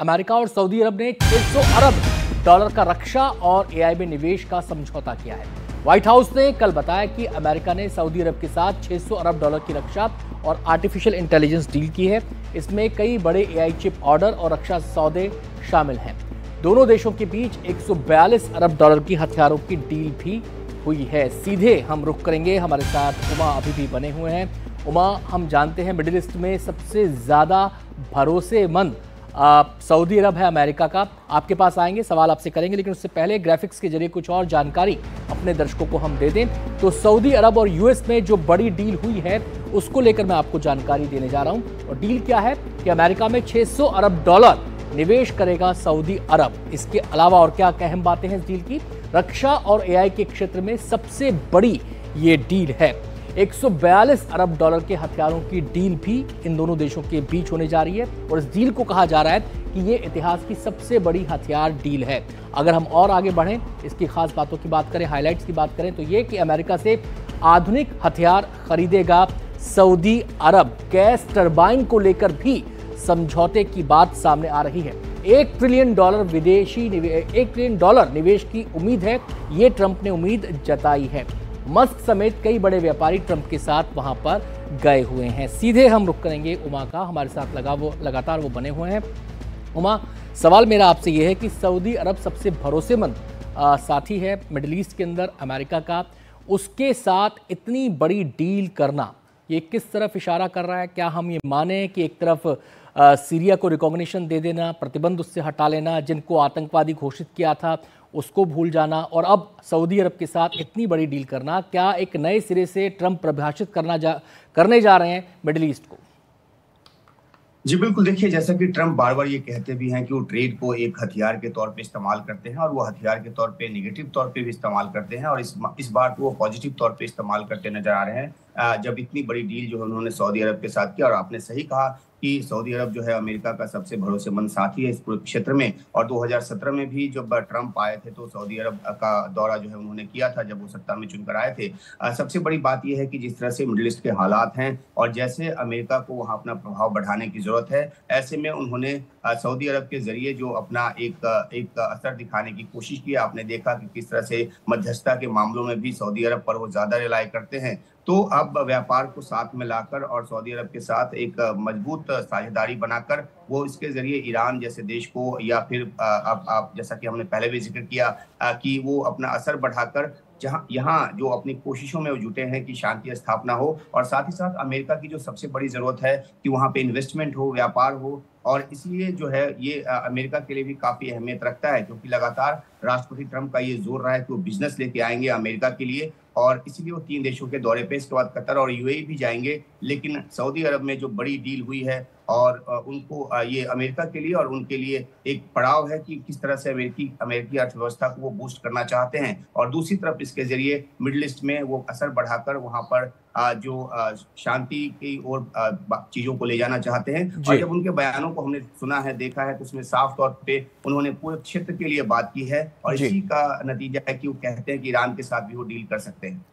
America और Saudi अरब ने 600 अरब dollar का रक्षा और एआई में निवेश का समझौता किया है। व्हाइट हाउस ने कल बताया कि अमेरिका ने सऊदी अरब के साथ 600 अरब डॉलर की रक्षा और आर्टिफिशियल इंटेलिजेंस डील की है। इसमें कई बड़े एआई चिप ऑर्डर और रक्षा सौदे शामिल हैं। दोनों देशों के बीच 142 अरब डॉलर की हथियारों की डील भी हुई है। सीधे हम रुख करेंगे, हमारे साथ उमा अभी भी बने हुए हैं। उमा, हम जानते हैं मिडिल ईस्ट में सबसे ज़्यादा भरोसेमंद सऊदी अरब है अमेरिका का। आपके पास आएंगे, सवाल आपसे करेंगे, लेकिन उससे पहले ग्राफिक्स के जरिए कुछ और जानकारी अपने दर्शकों को हम दे दें। तो सऊदी अरब और यूएस में जो बड़ी डील हुई है उसको लेकर मैं आपको जानकारी देने जा रहा हूं। और डील क्या है कि अमेरिका में 600 अरब डॉलर निवेश करेगा सऊदी अरब। इसके अलावा और क्या अहम बातें हैं इस डील की? रक्षा और एआई के क्षेत्र में सबसे बड़ी ये डील है। 142 अरब डॉलर के हथियारों की डील भी इन दोनों देशों के बीच होने जा रही है और इस डील को कहा जा रहा है कि ये इतिहास की सबसे बड़ी हथियार डील है। अगर हम और आगे बढ़ें, इसकी खास बातों की बात करें, हाइलाइट्स की बात करें, तो ये कि अमेरिका से आधुनिक हथियार खरीदेगा सऊदी अरब। गैस टरबाइन को लेकर भी समझौते की बात सामने आ रही है। $1 ट्रिलियन $1 ट्रिलियन निवेश की उम्मीद है, ये ट्रंप ने उम्मीद जताई है। मस्क समेत कई बड़े व्यापारी ट्रंप के साथ वहां पर गए हुए हैं। सीधे हम रुख करेंगे उमा का, हमारे साथ लगातार वो बने हुए हैं। उमा, सवाल मेरा आपसे ये है कि सऊदी अरब सबसे भरोसेमंद साथी है मिडिल ईस्ट के अंदर अमेरिका का, उसके साथ इतनी बड़ी डील करना ये किस तरफ इशारा कर रहा है? क्या हम ये माने कि एक तरफ सीरिया को रिकॉग्निशन दे देना, प्रतिबंध उससे हटा लेना, जिनको आतंकवादी घोषित किया था उसको भूल जाना, और अब सऊदी अरब के साथ इतनी बड़ी डील करना, क्या एक नए सिरे से ट्रंप परिभाषित करने जा रहे हैं मिडिल ईस्ट को? जी बिल्कुल, देखिए जैसा कि ट्रंप बार बार ये कहते भी हैं कि वो ट्रेड को एक हथियार के तौर पे इस्तेमाल करते हैं और वो हथियार के तौर पे नेगेटिव तौर पे भी इस्तेमाल करते हैं, और इस बार तो वो पॉजिटिव तौर पे इस्तेमाल करते नजर आ रहे हैं जब इतनी बड़ी डील जो है उन्होंने सऊदी अरब के साथ किया। और आपने सही कहा कि सऊदी अरब जो है अमेरिका का सबसे भरोसेमंद साथी है इस पूरे क्षेत्र में। और 2017 में भी जब ट्रंप आए थे तो सऊदी अरब का दौरा जो है उन्होंने किया था जब वो सत्ता में चुनकर आए थे। सबसे बड़ी बात यह है कि जिस तरह से मिडिल ईस्ट के हालात हैं और जैसे अमेरिका को वहां अपना प्रभाव बढ़ाने की जरूरत है, ऐसे में उन्होंने सऊदी अरब के जरिए जो अपना एक असर दिखाने की कोशिश की। आपने देखा कि किस तरह से मध्यस्थता के मामलों में भी सऊदी अरब पर वो ज्यादा रिलाय करते हैं। तो अब व्यापार को साथ में लाकर और सऊदी अरब के साथ एक मजबूत साझेदारी बनाकर वो इसके जरिए ईरान जैसे देश को, या फिर अब जैसा कि हमने पहले भी जिक्र किया कि वो अपना असर बढ़ाकर जहां यहाँ जो अपनी कोशिशों में वो जुटे हैं कि शांति स्थापना हो, और साथ ही साथ अमेरिका की जो सबसे बड़ी जरूरत है कि वहां पे इन्वेस्टमेंट हो, व्यापार हो। और इसलिए जो है ये अमेरिका के लिए भी काफी अहमियत रखता है, क्योंकि लगातार राष्ट्रपति ट्रंप का ये जोर रहा है कि वो बिजनेस लेके आएंगे अमेरिका के लिए, और इसीलिए वो 3 देशों के दौरे पे इसके बाद कतर और यूएई भी जाएंगे। लेकिन सऊदी अरब में जो बड़ी डील हुई है और उनको ये अमेरिका के लिए और उनके लिए एक पड़ाव है कि किस तरह से अमेरिकी अर्थव्यवस्था को वो बूस्ट करना चाहते हैं, और दूसरी तरफ इसके जरिए मिडिल ईस्ट में वो असर बढ़ाकर वहां पर जो शांति की ओर चीजों को ले जाना चाहते हैं। और जब उनके बयानों को हमने सुना है, देखा है, तो उसमें साफ तौर पे उन्होंने पूरे क्षेत्र के लिए बात की है, और इसी का नतीजा है कि वो कहते हैं कि ईरान के साथ भी वो डील कर सकते हैं।